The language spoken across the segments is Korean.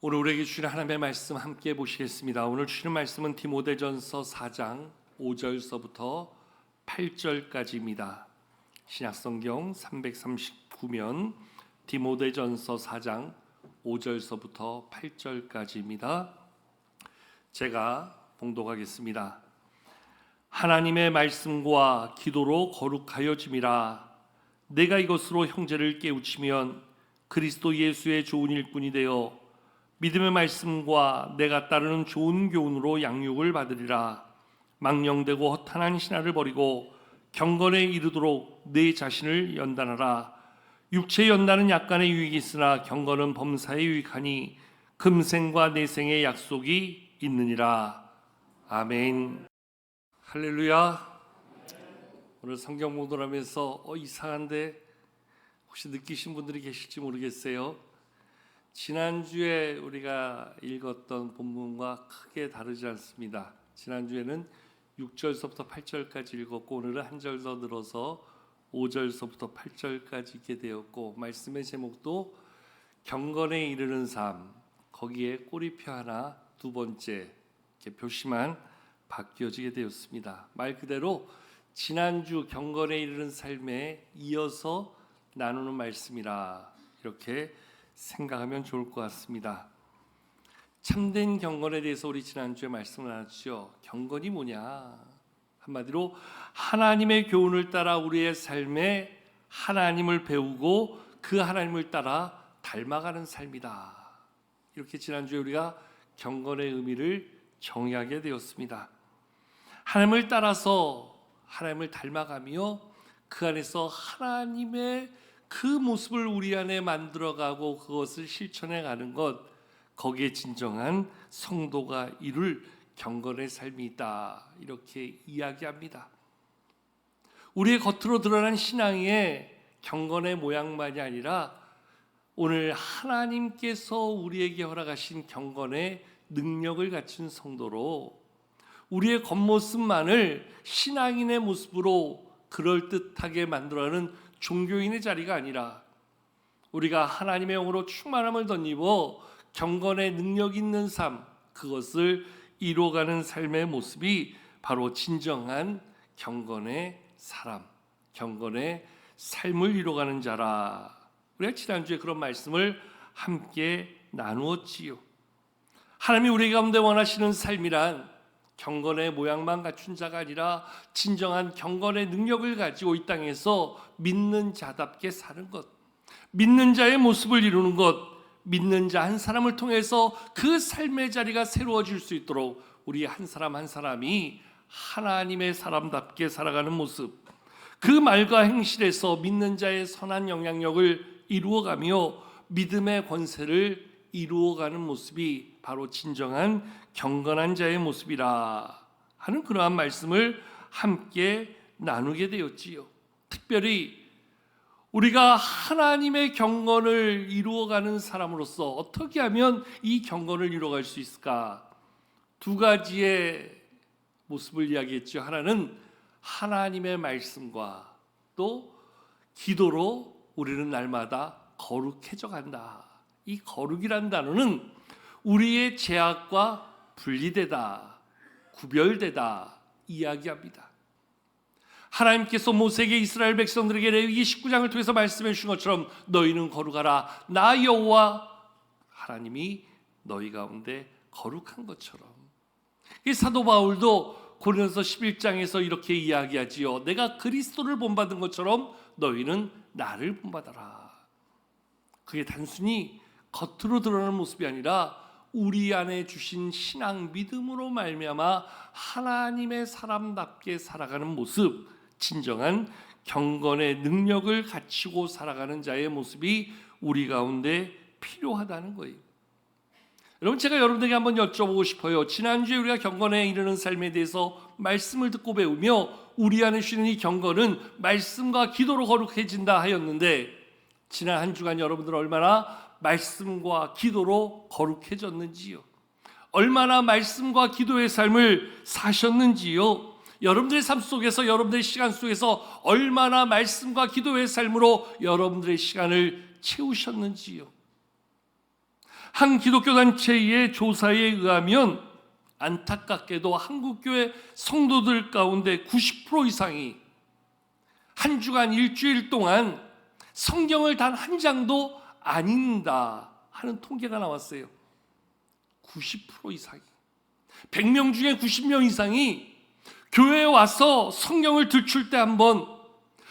오늘 우리에게 주시는 하나님의 말씀 함께 보시겠습니다. 오늘 주시는 말씀은 디모데전서 4장 5절서부터 8절까지입니다. 신약성경 339면 디모데전서 4장 5절서부터 8절까지입니다. 제가 봉독하겠습니다. 하나님의 말씀과 기도로 거룩하여짐이라. 내가 이것으로 형제를 깨우치면 그리스도 예수의 좋은 일꾼이 되어 믿음의 말씀과 내가 따르는 좋은 교훈으로 양육을 받으리라. 망령되고 허탄한 신화를 버리고 경건에 이르도록 내 자신을 연단하라. 육체의 연단은 약간의 유익이 있으나 경건은 범사에 유익하니 금생과 내생의 약속이 있느니라. 아멘. 할렐루야. 오늘 성경 봉독하면서 이상한데 혹시 느끼신 분들이 계실지 모르겠어요. 지난주에 우리가 읽었던 본문과 크게 다르지 않습니다. 지난주에는 6절서부터 8절까지 읽었고 오늘은 한 절 더 늘어서 5절서부터 8절까지 읽게 되었고 말씀의 제목도 경건에 이르는 삶, 거기에 꼬리표 하나 두 번째 이렇게 표시만 바뀌어지게 되었습니다. 말 그대로 지난주 경건에 이르는 삶에 이어서 나누는 말씀이라 이렇게 생각하면 좋을 것 같습니다. 참된 경건에 대해서 우리 지난주에 말씀을 나눴죠. 경건이 뭐냐? 한마디로 하나님의 교훈을 따라 우리의 삶에 하나님을 배우고 그 하나님을 따라 닮아가는 삶이다. 이렇게 지난주에 우리가 경건의 의미를 정의하게 되었습니다. 하나님을 따라서 하나님을 닮아가며 그 안에서 하나님의 그 모습을 우리 안에 만들어가고 그것을 실천해가는 것, 거기에 진정한 성도가 이룰 경건의 삶이 있다 이렇게 이야기합니다. 우리의 겉으로 드러난 신앙의 경건의 모양만이 아니라 오늘 하나님께서 우리에게 허락하신 경건의 능력을 갖춘 성도로 우리의 겉모습만을 신앙인의 모습으로 그럴듯하게 만들어가는 종교인의 자리가 아니라 우리가 하나님의 영으로 충만함을 덧입어 경건의 능력 있는 삶, 그것을 이루어가는 삶의 모습이 바로 진정한 경건의 사람, 경건의 삶을 이루어가는 자라. 우리가 지난주에 그런 말씀을 함께 나누었지요. 하나님이 우리 가운데 원하시는 삶이란 경건의 모양만 갖춘 자가 아니라 진정한 경건의 능력을 가지고 이 땅에서 믿는 자답게 사는 것, 믿는 자의 모습을 이루는 것, 믿는 자 한 사람을 통해서 그 삶의 자리가 새로워질 수 있도록 우리 한 사람 한 사람이 하나님의 사람답게 살아가는 모습, 그 말과 행실에서 믿는 자의 선한 영향력을 이루어가며 믿음의 권세를 이루어가는 모습이 바로 진정한 경건한 자의 모습이라 하는 그러한 말씀을 함께 나누게 되었지요. 특별히 우리가 하나님의 경건을 이루어가는 사람으로서 어떻게 하면 이 경건을 이루어갈 수 있을까? 두 가지의 모습을 이야기했죠. 하나는 하나님의 말씀과 또 기도로 우리는 날마다 거룩해져 간다. 이 거룩이란 단어는 우리의 죄악과 분리되다, 구별되다 이야기합니다. 하나님께서 모세에게 이스라엘 백성들에게 레위기 19장을 통해서 말씀해 주신 것처럼 너희는 거룩하라. 나 여호와 하나님이 너희 가운데 거룩한 것처럼. 이 사도 바울도 고린도서 11장에서 이렇게 이야기하지요. 내가 그리스도를 본받은 것처럼 너희는 나를 본받아라. 그게 단순히 겉으로 드러나는 모습이 아니라 우리 안에 주신 신앙 믿음으로 말미암아 하나님의 사람답게 살아가는 모습, 진정한 경건의 능력을 갖추고 살아가는 자의 모습이 우리 가운데 필요하다는 거예요. 여러분, 제가 여러분들에게 한번 여쭤보고 싶어요. 지난주에 우리가 경건에 이르는 삶에 대해서 말씀을 듣고 배우며 우리 안에 주시는 이 경건은 말씀과 기도로 거룩해진다 하였는데 지난 한 주간 여러분들은 얼마나 말씀과 기도로 거룩해졌는지요? 얼마나 말씀과 기도의 삶을 사셨는지요? 여러분들의 삶 속에서, 여러분들의 시간 속에서 얼마나 말씀과 기도의 삶으로 여러분들의 시간을 채우셨는지요? 한 기독교 단체의 조사에 의하면 안타깝게도 한국교회 성도들 가운데 90% 이상이 한 주간 일주일 동안 성경을 단 한 장도 안 읽는다 하는 통계가 나왔어요. 90% 이상이, 100명 중에 90명 이상이 교회에 와서 성경을 들출 때 한 번,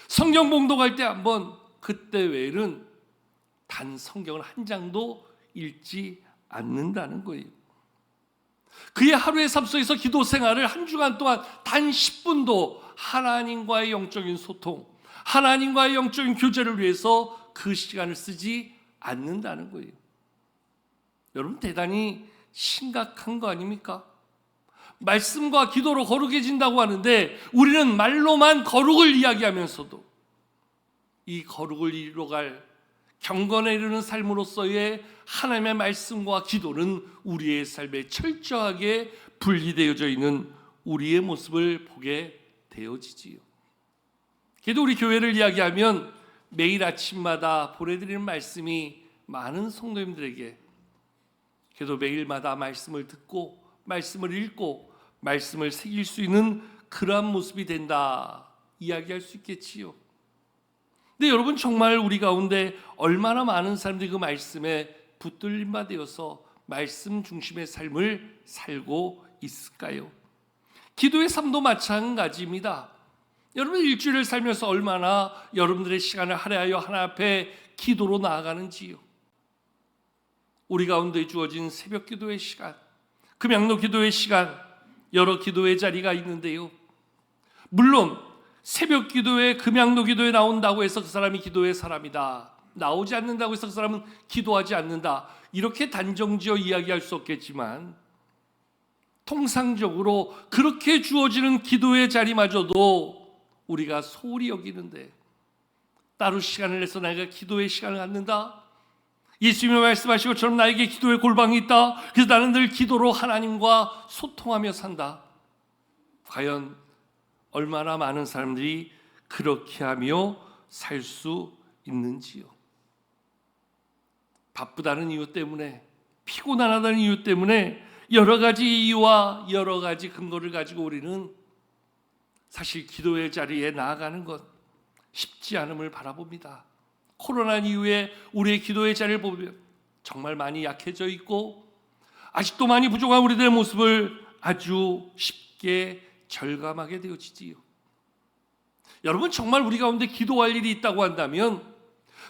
성경 봉독할 때 한 번, 그때 외에는 단 성경을 한 장도 읽지 않는다는 거예요. 그의 하루의 삶 속에서 기도 생활을 한 주간 동안 단 10분도 하나님과의 영적인 소통, 하나님과의 영적인 교제를 위해서 그 시간을 쓰지 않는다는 거예요. 여러분, 대단히 심각한 거 아닙니까? 말씀과 기도로 거룩해진다고 하는데 우리는 말로만 거룩을 이야기하면서도 이 거룩을 이루어갈 경건에 이르는 삶으로서의 하나님의 말씀과 기도는 우리의 삶에 철저하게 분리되어져 있는 우리의 모습을 보게 되어지지요. 그래도 우리 교회를 이야기하면 매일 아침마다 보내드리는 말씀이 많은 성도님들에게 그래도 매일마다 말씀을 듣고 말씀을 읽고 말씀을 새길 수 있는 그러한 모습이 된다 이야기할 수 있겠지요. 근데 여러분, 정말 우리 가운데 얼마나 많은 사람들이 그 말씀에 붙들림 바 되어서 말씀 중심의 삶을 살고 있을까요? 기도의 삶도 마찬가지입니다. 여러분, 일주일을 살면서 얼마나 여러분들의 시간을 할애하여 하나님 앞에 기도로 나아가는지요. 우리 가운데 주어진 새벽 기도의 시간, 금양로 기도의 시간, 여러 기도의 자리가 있는데요. 물론 새벽 기도에, 금양로 기도에 나온다고 해서 그 사람이 기도의 사람이다, 나오지 않는다고 해서 그 사람은 기도하지 않는다, 이렇게 단정지어 이야기할 수 없겠지만 통상적으로 그렇게 주어지는 기도의 자리마저도 우리가 소홀히 여기는데 따로 시간을 내서 내가 기도의 시간을 갖는다, 예수님이 말씀하신 것처럼 나에게 기도의 골방이 있다, 그래서 나는 늘 기도로 하나님과 소통하며 산다. 과연 얼마나 많은 사람들이 그렇게 하며 살 수 있는지요. 바쁘다는 이유 때문에, 피곤하다는 이유 때문에 여러 가지 이유와 여러 가지 근거를 가지고 우리는 사실 기도의 자리에 나아가는 것 쉽지 않음을 바라봅니다. 코로나 이후에 우리의 기도의 자리를 보면 정말 많이 약해져 있고 아직도 많이 부족한 우리들의 모습을 아주 쉽게 절감하게 되어지지요. 여러분, 정말 우리 가운데 기도할 일이 있다고 한다면,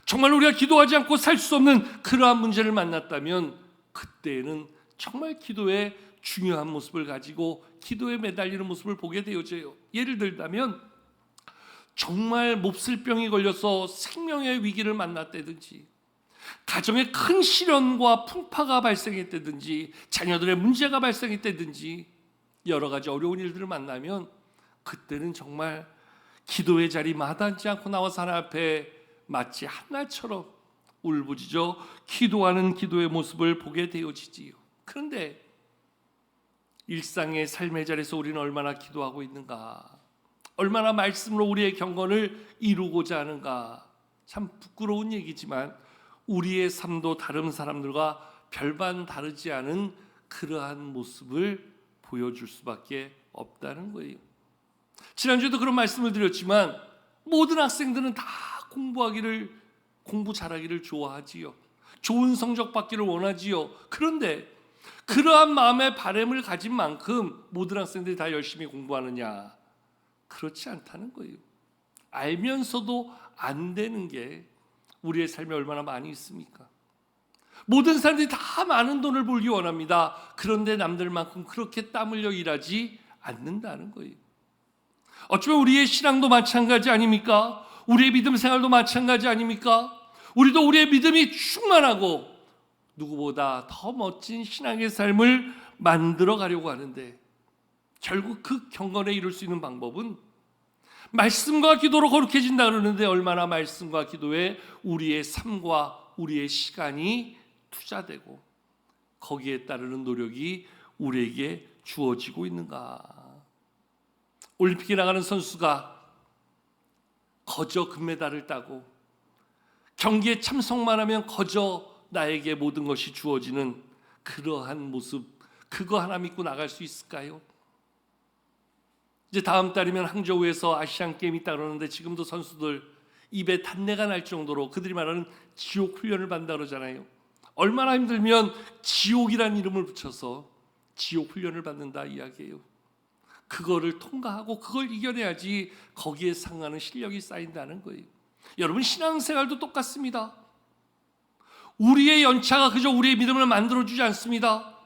정말 우리가 기도하지 않고 살 수 없는 그러한 문제를 만났다면 그때는 정말 기도의 중요한 모습을 가지고 기도에 매달리는 모습을 보게 되어져요. 예를 들자면 정말 몹쓸 병이 걸려서 생명의 위기를 만났다든지, 가정에 큰 시련과 풍파가 발생했다든지, 자녀들의 문제가 발생했다든지 여러 가지 어려운 일들을 만나면 그때는 정말 기도의 자리 마다하지 않고 나와서 하나님 앞에 마치 한날처럼 울부짖어 기도하는 기도의 모습을 보게 되어지지요. 그런데 일상의 삶의 자리에서 우리는 얼마나 기도하고 있는가, 얼마나 말씀으로 우리의 경건을 이루고자 하는가. 참 부끄러운 얘기지만 우리의 삶도 다른 사람들과 별반 다르지 않은 그러한 모습을 보여줄 수밖에 없다는 거예요. 지난주에도 그런 말씀을 드렸지만 모든 학생들은 다 공부 잘하기를 좋아하지요. 좋은 성적 받기를 원하지요. 그런데 그러한 마음의 바람을 가진 만큼 모든 학생들이 다 열심히 공부하느냐? 그렇지 않다는 거예요. 알면서도 안 되는 게 우리의 삶에 얼마나 많이 있습니까? 모든 사람들이 다 많은 돈을 벌기 원합니다. 그런데 남들만큼 그렇게 땀 흘려 일하지 않는다는 거예요. 어쩌면 우리의 신앙도 마찬가지 아닙니까? 우리의 믿음 생활도 마찬가지 아닙니까? 우리도 우리의 믿음이 충만하고 누구보다 더 멋진 신앙의 삶을 만들어 가려고 하는데 결국 그 경건에 이룰 수 있는 방법은 말씀과 기도로 거룩해진다 그러는데 얼마나 말씀과 기도에 우리의 삶과 우리의 시간이 투자되고 거기에 따르는 노력이 우리에게 주어지고 있는가? 올림픽에 나가는 선수가 거저 금메달을 따고 경기에 참석만 하면 거저 나에게 모든 것이 주어지는 그러한 모습, 그거 하나 믿고 나갈 수 있을까요? 이제 다음 달이면 항저우에서 아시안 게임이 있다 그러는데 지금도 선수들 입에 단내가 날 정도로 그들이 말하는 지옥 훈련을 받는다 그러잖아요. 얼마나 힘들면 지옥이라는 이름을 붙여서 지옥 훈련을 받는다 이야기예요. 그거를 통과하고 그걸 이겨내야지 거기에 상하는 실력이 쌓인다는 거예요. 여러분, 신앙생활도 똑같습니다. 우리의 연차가 그저 우리의 믿음을 만들어주지 않습니다.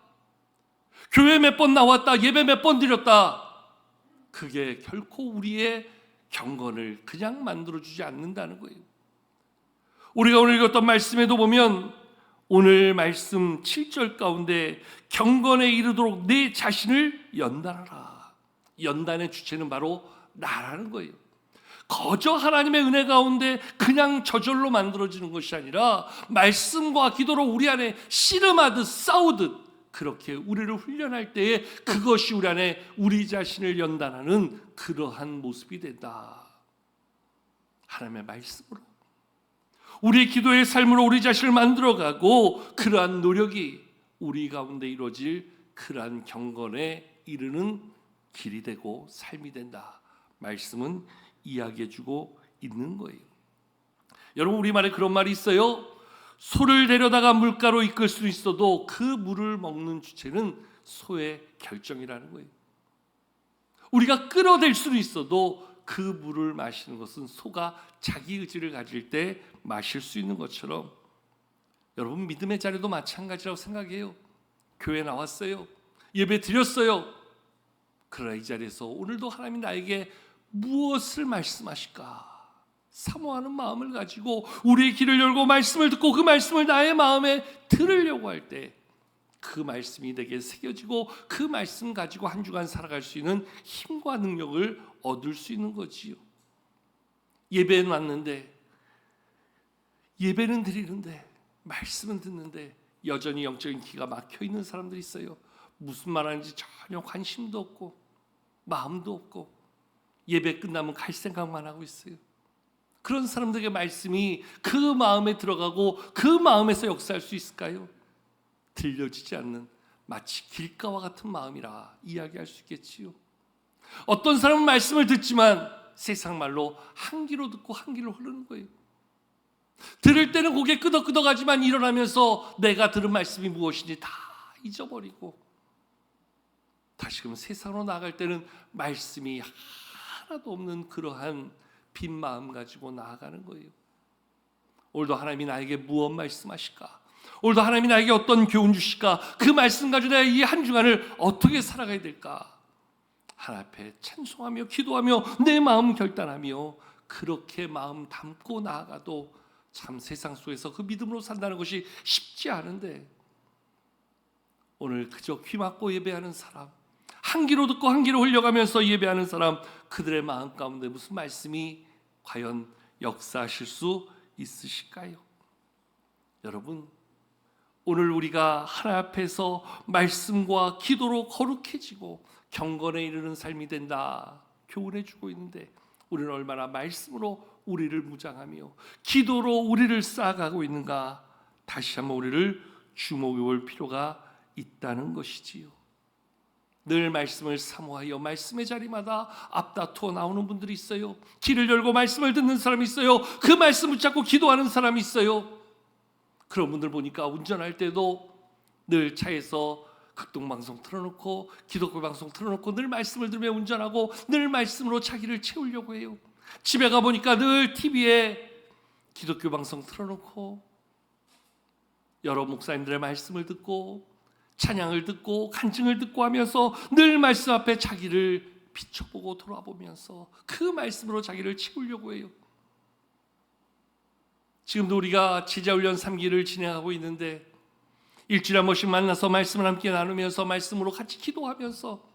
교회 몇 번 나왔다, 예배 몇 번 드렸다, 그게 결코 우리의 경건을 그냥 만들어주지 않는다는 거예요. 우리가 오늘 읽었던 말씀에도 보면 오늘 말씀 7절 가운데 경건에 이르도록 내 자신을 연단하라. 연단의 주체는 바로 나라는 거예요. 거저 하나님의 은혜 가운데 그냥 저절로 만들어지는 것이 아니라 말씀과 기도로 우리 안에 씨름하듯 싸우듯 그렇게 우리를 훈련할 때에 그것이 우리 안에 우리 자신을 연단하는 그러한 모습이 된다. 하나님의 말씀으로 우리 기도의 삶으로 우리 자신을 만들어가고 그러한 노력이 우리 가운데 이루어질 그러한 경건에 이르는 길이 되고 삶이 된다. 말씀은 이야기해주고 있는 거예요. 여러분, 우리말에 그런 말이 있어요. 소를 데려다가 물가로 이끌 수 있어도 그 물을 먹는 주체는 소의 결정이라는 거예요. 우리가 끌어댈 수는 있어도 그 물을 마시는 것은 소가 자기 의지를 가질 때 마실 수 있는 것처럼 여러분, 믿음의 자리도 마찬가지라고 생각해요. 교회 나왔어요. 예배 드렸어요. 그러나 이 자리에서 오늘도 하나님이 나에게 무엇을 말씀하실까 사모하는 마음을 가지고 우리의 귀를 열고 말씀을 듣고 그 말씀을 나의 마음에 들으려고 할 때 그 말씀이 내게 새겨지고 그 말씀 가지고 한 주간 살아갈 수 있는 힘과 능력을 얻을 수 있는 거지요. 예배는 왔는데, 예배는 드리는데, 말씀은 듣는데 여전히 영적인 기가 막혀 있는 사람들이 있어요. 무슨 말하는지 전혀 관심도 없고 마음도 없고 예배 끝나면 갈 생각만 하고 있어요. 그런 사람들에게 말씀이 그 마음에 들어가고 그 마음에서 역사할 수 있을까요? 들려지지 않는 마치 길가와 같은 마음이라 이야기할 수 있겠지요. 어떤 사람은 말씀을 듣지만 세상 말로 한 귀로 듣고 한 귀로 흐르는 거예요. 들을 때는 고개 끄덕끄덕하지만 일어나면서 내가 들은 말씀이 무엇인지 다 잊어버리고 다시금 세상으로 나아갈 때는 말씀이 하나도 없는 그러한 빈 마음 가지고 나아가는 거예요. 오늘도 하나님이 나에게 무엇 말씀하실까? 오늘도 하나님이 나에게 어떤 교훈 주실까? 그 말씀 가지고 내가 이 한 주간을 어떻게 살아가야 될까? 하나님 앞에 찬송하며 기도하며 내 마음 결단하며 그렇게 마음 담고 나아가도 참 세상 속에서 그 믿음으로 산다는 것이 쉽지 않은데 오늘 그저 귀 막고 예배하는 사람, 한 귀로 듣고 한 귀로 흘려가면서 예배하는 사람, 그들의 마음 가운데 무슨 말씀이 과연 역사하실 수 있으실까요? 여러분, 오늘 우리가 하나님 앞에서 말씀과 기도로 거룩해지고 경건에 이르는 삶이 된다 교훈해 주고 있는데 우리는 얼마나 말씀으로 우리를 무장하며 기도로 우리를 쌓아가고 있는가 다시 한번 우리를 주목해 볼 필요가 있다는 것이지요. 늘 말씀을 사모하여 말씀의 자리마다 앞다투어 나오는 분들이 있어요. 길을 열고 말씀을 듣는 사람이 있어요. 그 말씀 붙잡고 기도하는 사람이 있어요. 그런 분들 보니까 운전할 때도 늘 차에서 극동방송 틀어놓고 기독교 방송 틀어놓고 늘 말씀을 들으며 운전하고 늘 말씀으로 자기를 채우려고 해요. 집에 가보니까 늘 TV에 기독교 방송 틀어놓고 여러 목사님들의 말씀을 듣고 찬양을 듣고 간증을 듣고 하면서 늘 말씀 앞에 자기를 비춰보고 돌아보면서 그 말씀으로 자기를 채우려고 해요. 지금도 우리가 제자훈련 3기를 진행하고 있는데 일주일에 한 번씩 만나서 말씀을 함께 나누면서 말씀으로 같이 기도하면서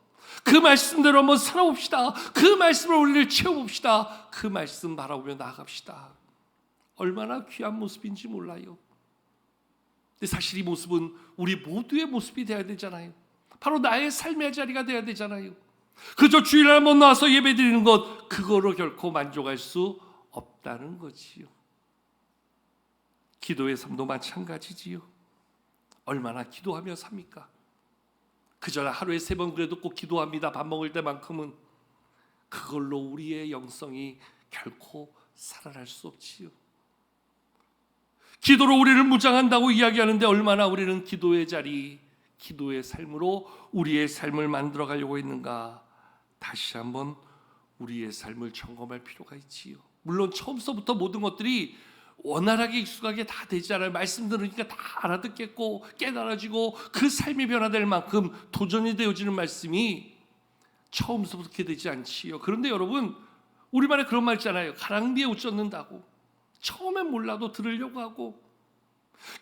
그 말씀대로 한번 살아봅시다. 그 말씀으로 우리를 채워봅시다. 그 말씀 바라보며 나아갑시다. 얼마나 귀한 모습인지 몰라요. 근데 사실 이 모습은 우리 모두의 모습이 되어야 되잖아요. 바로 나의 삶의 자리가 되어야 되잖아요. 그저 주일날 한번 나와서 예배드리는 것 그거로 결코 만족할 수 없다는 거지요. 기도의 삶도 마찬가지지요. 얼마나 기도하며 삽니까? 그저 하루에 3번 그래도 꼭 기도합니다. 밥 먹을 때만큼은. 그걸로 우리의 영성이 결코 살아날 수 없지요. 기도로 우리를 무장한다고 이야기하는데 얼마나 우리는 기도의 자리, 기도의 삶으로 우리의 삶을 만들어 가려고 있는가, 다시 한번 우리의 삶을 점검할 필요가 있지요. 물론 처음서부터 모든 것들이 원활하게 익숙하게 다 되지 않아요. 말씀 들으니까 다 알아듣겠고 깨달아지고 그 삶이 변화될 만큼 도전이 되어지는 말씀이 처음서부터 그렇게 되지 않지요. 그런데 여러분, 우리말에 그런 말 있잖아요. 가랑비에 옷 젖는다고. 처음엔 몰라도 들으려고 하고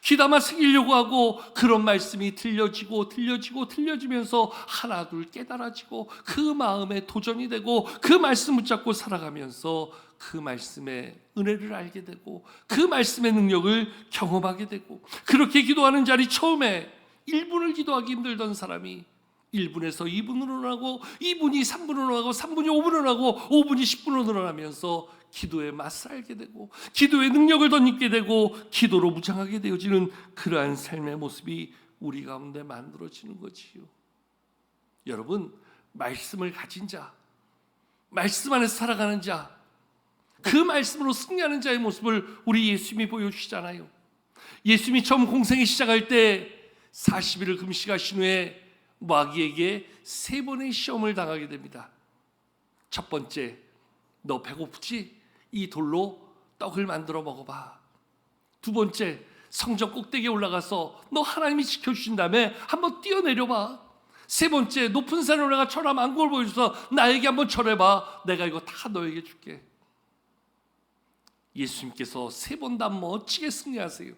귀담아 새기려고 하고 그런 말씀이 들려지면서 하나 둘 깨달아지고 그 마음에 도전이 되고 그 말씀 붙잡고 살아가면서 그 말씀의 은혜를 알게 되고 그 말씀의 능력을 경험하게 되고, 그렇게 기도하는 자리, 처음에 1분을 기도하기 힘들던 사람이 1분에서 2분으로 늘어나고 2분이 3분으로 늘어나고 3분이 5분으로 늘어나고 5분이 10분으로 늘어나면서 기도의 맛을 알게 되고 기도의 능력을 덧입게 되고 기도로 무장하게 되어지는 그러한 삶의 모습이 우리 가운데 만들어지는 거지요. 여러분, 말씀을 가진 자, 말씀 안에서 살아가는 자, 그 말씀으로 승리하는 자의 모습을 우리 예수님이 보여주시잖아요. 예수님이 처음 공생에 시작할 때 40일을 금식하신 후에 마귀에게 3번의 시험을 당하게 됩니다. 첫 번째, 너 배고프지? 이 돌로 떡을 만들어 먹어봐. 두 번째, 성전 꼭대기에 올라가서 너 하나님이 지켜주신 다음에 한번 뛰어내려봐. 세 번째, 높은 산에 올라가 천하 만국을 보여줘서 나에게 한번 절해봐. 내가 이거 다 너에게 줄게. 예수님께서 3번 다 멋지게 승리하세요.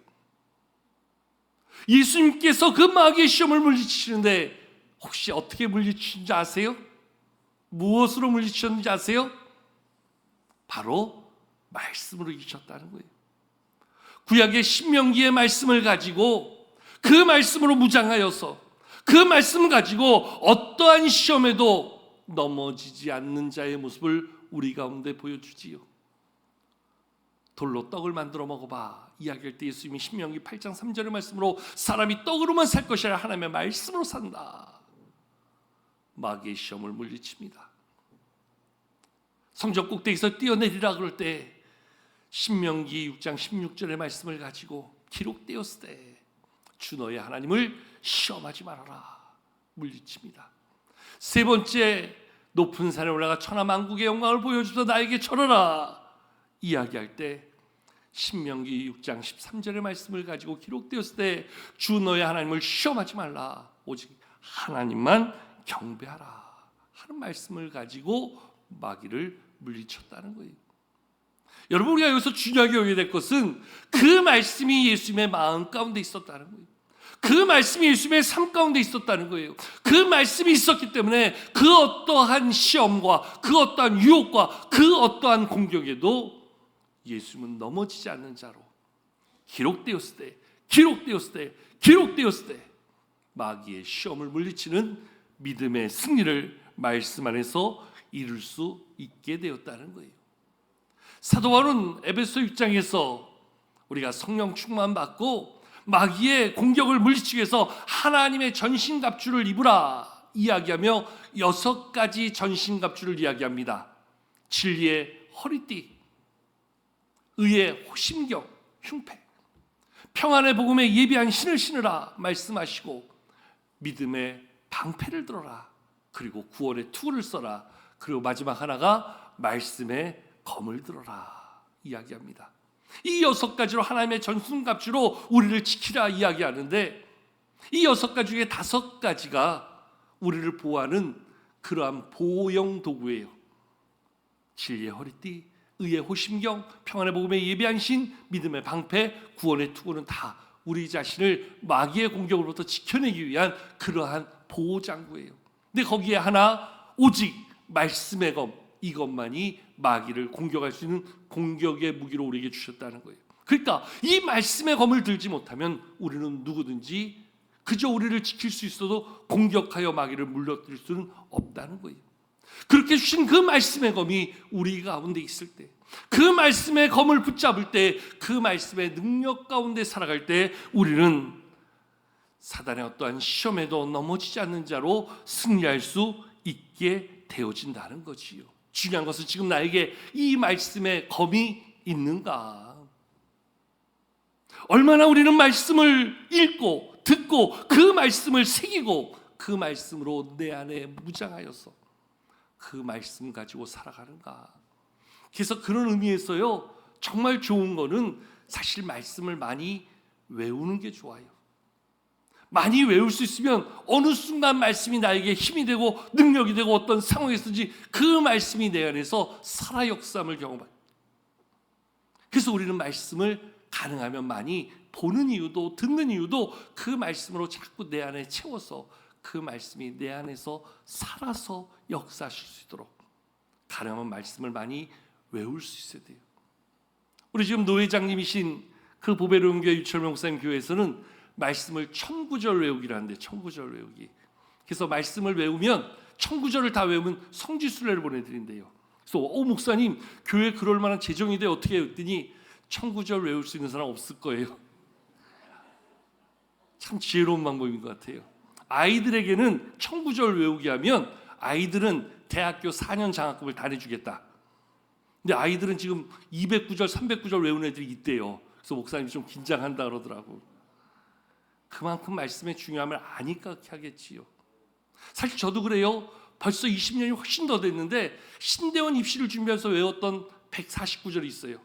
예수님께서 그 마귀의 시험을 물리치시는데 혹시 어떻게 물리치는지 아세요? 무엇으로 물리치셨는지 아세요? 바로 말씀으로 이기셨다는 거예요. 구약의 신명기의 말씀을 가지고 그 말씀으로 무장하여서 그 말씀을 가지고 어떠한 시험에도 넘어지지 않는 자의 모습을 우리 가운데 보여주지요. 돌로 떡을 만들어 먹어봐 이야기할 때 예수님이 신명기 8장 3절의 말씀으로 사람이 떡으로만 살 것이 아니라 하나님의 말씀으로 산다. 마귀의 시험을 물리칩니다. 성전 꼭대기에서 뛰어내리라 그럴 때 신명기 6장 16절의 말씀을 가지고 기록되었을 때 주 너의 하나님을 시험하지 말아라 물리칩니다. 세 번째, 높은 산에 올라가 천하 만국의 영광을 보여주서 나에게 절하라 이야기할 때 신명기 6장 13절의 말씀을 가지고 기록되었을 때 주 너의 하나님을 시험하지 말라 오직 하나님만 경배하라 하는 말씀을 가지고 마귀를 물리쳤다는 거예요. 여러분, 우리가 여기서 중요하게 여겨야 될 것은 그 말씀이 예수님의 마음 가운데 있었다는 거예요. 그 말씀이 예수님의 삶 가운데 있었다는 거예요. 그 말씀이 있었기 때문에 그 어떠한 시험과 그 어떠한 유혹과 그 어떠한 공격에도 예수님은 넘어지지 않는 자로 기록되었을 때 마귀의 시험을 물리치는 믿음의 승리를 말씀 안에서 이룰 수 있게 되었다는 거예요. 사도 바울은 에베소 6장에서 우리가 성령 충만 받고 마귀의 공격을 물리치기 위해서 하나님의 전신갑주를 입으라 이야기하며 6가지 전신갑주를 이야기합니다. 진리의 허리띠, 의의 호심경, 흉패, 평안의 복음에 예비한 신을 신으라 말씀하시고 믿음의 방패를 들어라, 그리고 구원의 투구를 써라, 그리고 마지막 하나가 말씀의 검을 들어라 이야기합니다. 이 6가지로 하나님의 전신갑주로 우리를 지키라 이야기하는데 이 6가지 중에 5가지가 우리를 보호하는 그러한 보호용 도구예요. 진리의 허리띠, 의의 호심경, 평안의 복음에 예비한 신, 믿음의 방패, 구원의 투구는 다 우리 자신을 마귀의 공격으로부터 지켜내기 위한 그러한 보호장구예요. 근데 거기에 하나, 오직 말씀의 검, 이것만이 마귀를 공격할 수 있는 공격의 무기로 우리에게 주셨다는 거예요. 그러니까 이 말씀의 검을 들지 못하면 우리는 누구든지 그저 우리를 지킬 수 있어도 공격하여 마귀를 물러뜨릴 수는 없다는 거예요. 그렇게 주신 그 말씀의 검이 우리 가운데 있을 때, 그 말씀의 검을 붙잡을 때, 그 말씀의 능력 가운데 살아갈 때 우리는 사단의 어떠한 시험에도 넘어지지 않는 자로 승리할 수 있게 되어진다는 거지요. 중요한 것은 지금 나에게 이 말씀의 검이 있는가? 얼마나 우리는 말씀을 읽고 듣고 그 말씀을 새기고 그 말씀으로 내 안에 무장하여서 그 말씀 가지고 살아가는가? 그래서 그런 의미에서요, 정말 좋은 거는 사실 말씀을 많이 외우는 게 좋아요. 많이 외울 수 있으면 어느 순간 말씀이 나에게 힘이 되고 능력이 되고 어떤 상황에서든지 그 말씀이 내 안에서 살아 역사함을 경험해요. 그래서 우리는 말씀을 가능하면 많이 보는 이유도 듣는 이유도 그 말씀으로 자꾸 내 안에 채워서 그 말씀이 내 안에서 살아서 역사하실 수 있도록 가능하면 말씀을 많이 외울 수 있어야 돼요. 우리 지금 노 회장님이신 그 보배로운교회 유철명 목사님 교회에서는 말씀을 1000구절 외우기를 하는데 1000구절 외우기. 그래서 말씀을 외우면 1000구절을 다 외우면 성지순례를 보내드린대요. 그래서 목사님 교회 그럴 만한 재정이 돼 어떻게 해요? 했더니 1000구절 외울 수 있는 사람 없을 거예요. 참 지혜로운 방법인 것 같아요. 아이들에게는 1000구절 외우게 하면 아이들은 대학교 4년 장학금을 다 내주겠다. 근데 아이들은 지금 200구절 300구절 외우는 애들이 있대요. 그래서 목사님이 좀 긴장한다 그러더라고. 그만큼 말씀의 중요함을 아니까 그렇게 하겠지요. 사실 저도 그래요. 벌써 20년이 훨씬 더 됐는데 신대원 입시를 준비해서 외웠던 149절이 있어요.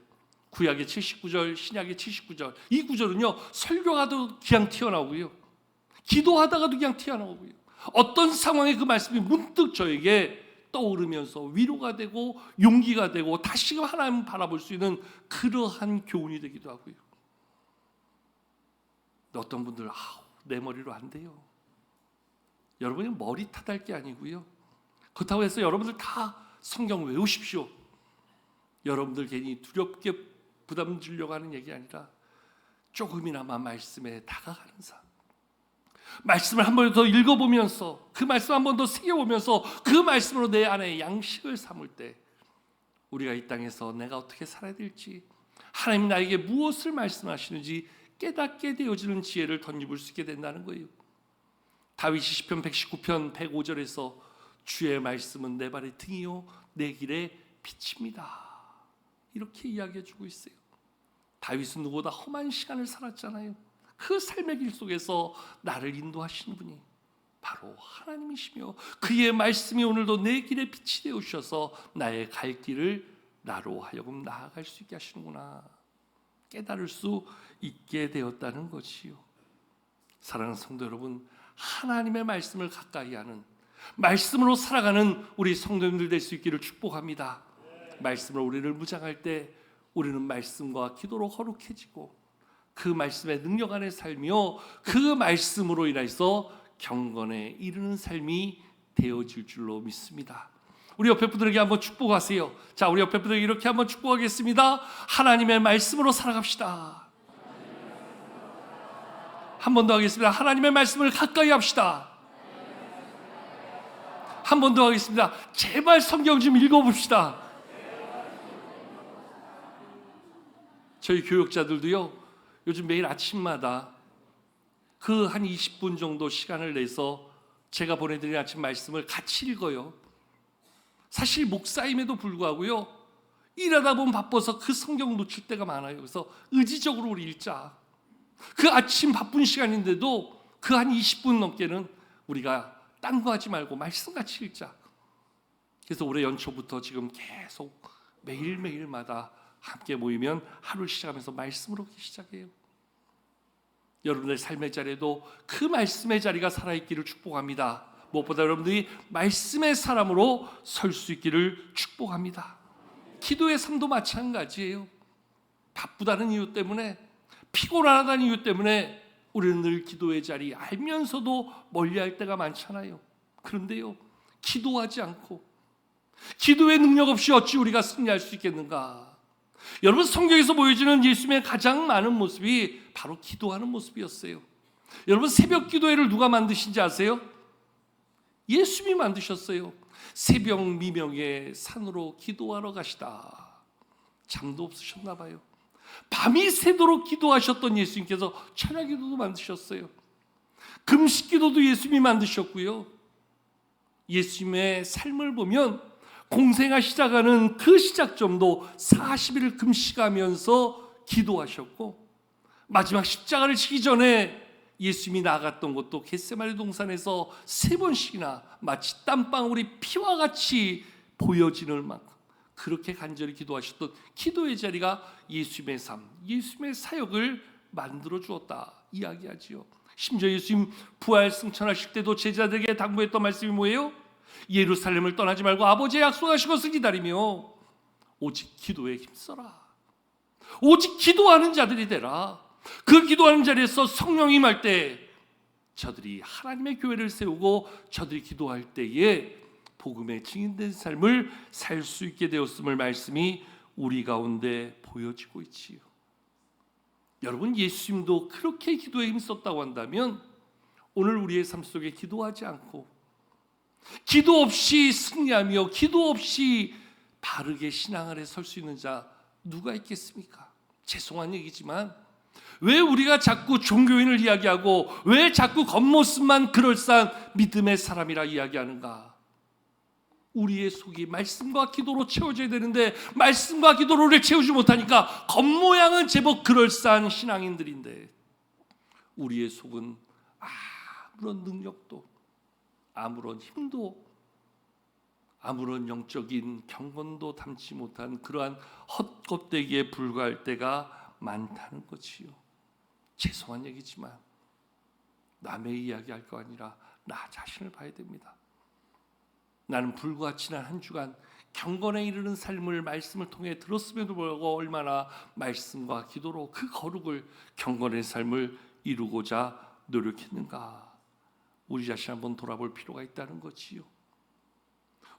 구약의 79절, 신약의 79절. 이 구절은요, 설교하다도 그냥 튀어나오고요, 기도하다가도 그냥 튀어나오고요, 어떤 상황에 그 말씀이 문득 저에게 떠오르면서 위로가 되고 용기가 되고 다시금 하나님을 바라볼 수 있는 그러한 교훈이 되기도 하고요. 어떤 분들 내 머리로 안 돼요. 여러분이 머리 탓할 게 아니고요, 그렇다고 해서 여러분들 다 성경 외우십시오. 여러분들 괜히 두렵게 부담 주려고 하는 얘기 아니라 조금이나마 말씀에 다가가는 삶, 말씀을 한 번 더 읽어보면서 그 말씀 한 번 더 새겨보면서 그 말씀으로 내 안에 양식을 삼을 때 우리가 이 땅에서 내가 어떻게 살아야 될지, 하나님 나에게 무엇을 말씀하시는지 깨닫게 되어지는 지혜를 덧입을 수 있게 된다는 거예요. 다윗이 시편 119편 105절에서 주의 말씀은 내 발의 등이요 내 길의 빛입니다, 이렇게 이야기해 주고 있어요. 다윗은 누구보다 험한 시간을 살았잖아요. 그 삶의 길 속에서 나를 인도하시는 분이 바로 하나님이시며 그의 말씀이 오늘도 내 길의 빛이 되어 주셔서 나의 갈 길을 나로 하여금 나아갈 수 있게 하시는구나 깨달을 수 있게 되었다는 것이요. 사랑하는 성도 여러분, 하나님의 말씀을 가까이 하는, 말씀으로 살아가는 우리 성도님들 될 수 있기를 축복합니다. 말씀으로 우리를 무장할 때 우리는 말씀과 기도로 거룩해지고 그 말씀의 능력 안에 살며 그 말씀으로 인해서 경건에 이르는 삶이 되어질 줄로 믿습니다. 우리 옆에 분들에게 한번 축복하세요. 자, 우리 옆에 분들에게 이렇게 한번 축복하겠습니다. 하나님의 말씀으로 살아갑시다. 한 번 더 하겠습니다. 하나님의 말씀을 가까이 합시다. 한 번 더 하겠습니다. 제발 성경 좀 읽어봅시다. 저희 교육자들도요, 요즘 매일 아침마다 그 한 20분 정도 시간을 내서 제가 보내드린 아침 말씀을 같이 읽어요. 사실 목사임에도 불구하고요, 일하다 보면 바빠서 그 성경 놓칠 때가 많아요. 그래서 의지적으로 우리 읽자. 그 아침 바쁜 시간인데도 그 한 20분 넘게는 우리가 딴 거 하지 말고 말씀 같이 읽자. 그래서 올해 연초부터 지금 계속 매일매일마다 함께 모이면 하루를 시작하면서 말씀으로 시작해요. 여러분의 삶의 자리에도 그 말씀의 자리가 살아있기를 축복합니다. 무엇보다 여러분들이 말씀의 사람으로 설 수 있기를 축복합니다. 기도의 삶도 마찬가지예요. 바쁘다는 이유 때문에, 피곤하다는 이유 때문에 우리는 늘 기도의 자리 알면서도 멀리할 때가 많잖아요. 그런데요, 기도하지 않고 기도의 능력 없이 어찌 우리가 승리할 수 있겠는가? 여러분, 성경에서 보여지는 예수님의 가장 많은 모습이 바로 기도하는 모습이었어요. 여러분, 새벽 기도회를 누가 만드신지 아세요? 예수님이 만드셨어요. 새벽 미명에 산으로 기도하러 가시다. 잠도 없으셨나 봐요. 밤이 새도록 기도하셨던 예수님께서 철야기도도 만드셨어요. 금식기도도 예수님이 만드셨고요. 예수님의 삶을 보면 공생아 시작하는 그 시작점도 40일을 금식하면서 기도하셨고, 마지막 십자가를 지기 전에 예수님이 나갔던 곳도 겟세마네 동산에서 3번씩이나 마치 땀방울이 피와 같이 보여지는 만큼 그렇게 간절히 기도하셨던 기도의 자리가 예수님의 삶, 예수님의 사역을 만들어 주었다 이야기하지요. 심지어 예수님 부활 승천하실 때도 제자들에게 당부했던 말씀이 뭐예요? 예루살렘을 떠나지 말고 아버지의 약속하신 것을 기다리며 오직 기도에 힘써라. 오직 기도하는 자들이 되라. 그 기도하는 자리에서 성령이 임할 때 저들이 하나님의 교회를 세우고 저들이 기도할 때에 복음의 증인된 삶을 살 수 있게 되었음을 말씀이 우리 가운데 보여지고 있지요. 여러분, 예수님도 그렇게 기도에 힘썼다고 한다면 오늘 우리의 삶 속에 기도하지 않고 기도 없이 승리하며 기도 없이 바르게 신앙 아래 설 수 있는 자 누가 있겠습니까? 죄송한 얘기지만 왜 우리가 자꾸 종교인을 이야기하고 왜 자꾸 겉모습만 그럴싸한 믿음의 사람이라 이야기하는가? 우리의 속이 말씀과 기도로 채워져야 되는데 말씀과 기도로를 채우지 못하니까 겉모양은 제법 그럴싸한 신앙인들인데 우리의 속은 아무런 능력도 아무런 힘도 아무런 영적인 경건도 담지 못한 그러한 헛껍데기에 불과할 때가 많다는 것이요. 죄송한 얘기지만 남의 이야기할 거 아니라 나 자신을 봐야 됩니다. 나는 불과 지난 한 주간 경건에 이르는 삶을 말씀을 통해 들었음에도 불구하고 얼마나 말씀과 기도로 그 거룩을 경건의 삶을 이루고자 노력했는가. 우리 자신 한번 돌아볼 필요가 있다는 거지요.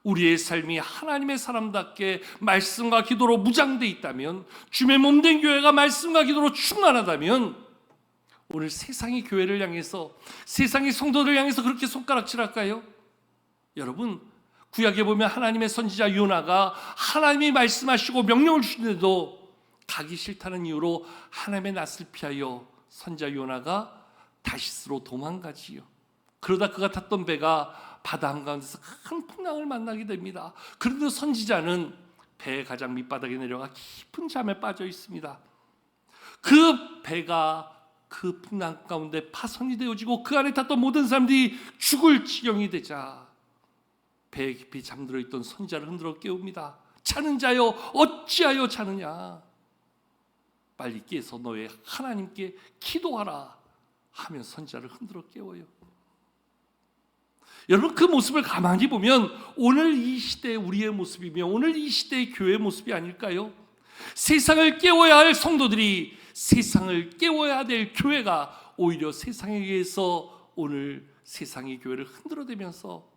우리의 삶이 하나님의 사람답게 말씀과 기도로 무장되어 있다면, 주의 몸된 교회가 말씀과 기도로 충만하다면 오늘 세상이 교회를 향해서, 세상이 성도를 향해서 그렇게 손가락질할까요? 여러분, 구약에 보면 하나님의 선지자 요나가 하나님이 말씀하시고 명령을 주시는데도 가기 싫다는 이유로 하나님의 낯을 피하여 선지자 요나가 다시스로 도망가지요. 그러다 그가 탔던 배가 바다 한가운데서 큰 풍랑을 만나게 됩니다. 그런데 선지자는 배의 가장 밑바닥에 내려가 깊은 잠에 빠져 있습니다. 그 배가 그 풍랑 가운데 파손이 되어지고 그 안에 탔던 모든 사람들이 죽을 지경이 되자 배에 깊이 잠들어 있던 선지자를 흔들어 깨웁니다. 자는 자여 어찌하여 자느냐, 빨리 깨서 너의 하나님께 기도하라 하며 선지자를 흔들어 깨워요. 여러분, 그 모습을 가만히 보면 오늘 이 시대의 우리의 모습이며 오늘 이 시대의 교회의 모습이 아닐까요? 세상을 깨워야 할 성도들이, 세상을 깨워야 될 교회가 오히려 세상에 의해서 오늘 세상의 교회를 흔들어대면서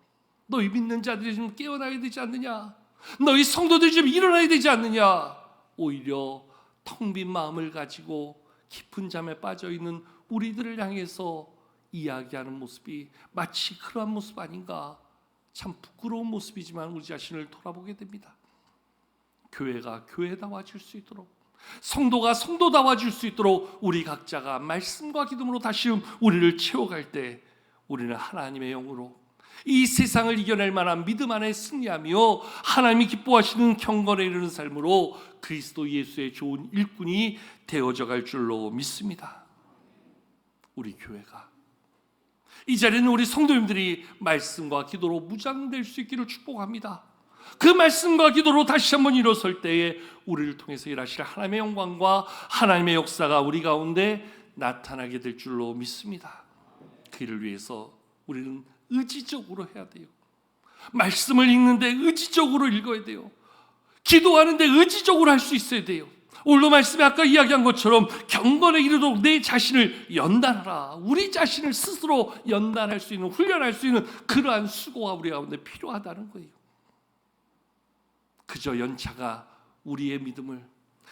너희 믿는 자들이 좀 깨어나야 되지 않느냐, 너희 성도들이 좀 일어나야 되지 않느냐, 오히려 텅 빈 마음을 가지고 깊은 잠에 빠져있는 우리들을 향해서 이야기하는 모습이 마치 그러한 모습 아닌가. 참 부끄러운 모습이지만 우리 자신을 돌아보게 됩니다. 교회가 교회다워질 수 있도록, 성도가 성도다워질 수 있도록 우리 각자가 말씀과 기도로 다시 우리를 채워갈 때 우리는 하나님의 영으로 이 세상을 이겨낼 만한 믿음 안에 승리하며 하나님이 기뻐하시는 경건에 이르는 삶으로 그리스도 예수의 좋은 일꾼이 되어져 갈 줄로 믿습니다. 우리 교회가, 이 자리는 우리 성도님들이 말씀과 기도로 무장될 수 있기를 축복합니다. 그 말씀과 기도로 다시 한번 일어설 때에 우리를 통해서 일하실 하나님의 영광과 하나님의 역사가 우리 가운데 나타나게 될 줄로 믿습니다. 그 일을 위해서 우리는 의지적으로 해야 돼요. 말씀을 읽는데 의지적으로 읽어야 돼요. 기도하는데 의지적으로 할 수 있어야 돼요. 오늘도 말씀에 아까 이야기한 것처럼 경건에 이르도록 내 자신을 연단하라. 우리 자신을 스스로 연단할 수 있는, 훈련할 수 있는 그러한 수고가 우리 가운데 필요하다는 거예요. 그저 연차가 우리의 믿음을,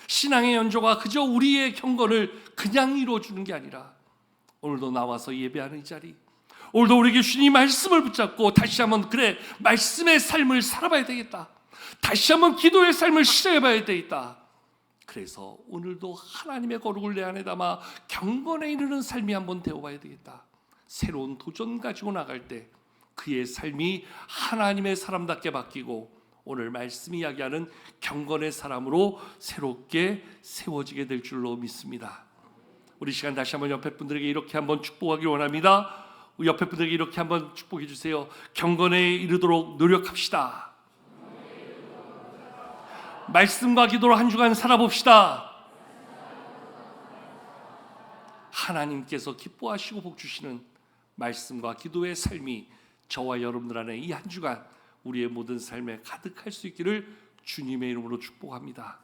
신앙의 연조가 그저 우리의 경건을 그냥 이루어주는 게 아니라 오늘도 나와서 예배하는 이 자리, 오늘도 우리에게 주님 말씀을 붙잡고 다시 한번 그래 말씀의 삶을 살아봐야 되겠다. 다시 한번 기도의 삶을 시작해봐야 되겠다. 그래서 오늘도 하나님의 거룩을 내 안에 담아 경건에 이르는 삶이 한번 되어봐야 되겠다. 새로운 도전 가지고 나갈 때 그의 삶이 하나님의 사람답게 바뀌고 오늘 말씀 이야기하는 경건의 사람으로 새롭게 세워지게 될 줄로 믿습니다. 우리 시간 다시 한번 옆에 분들에게 이렇게 한번 축복하기 원합니다. 옆에 분들에게 이렇게 한번 축복해 주세요. 경건에 이르도록 노력합시다. 말씀과 기도로 한 주간 살아봅시다. 하나님께서 기뻐하시고 복 주시는 말씀과 기도의 삶이 저와 여러분들 안에 이 한 주간 우리의 모든 삶에 가득할 수 있기를 주님의 이름으로 축복합니다.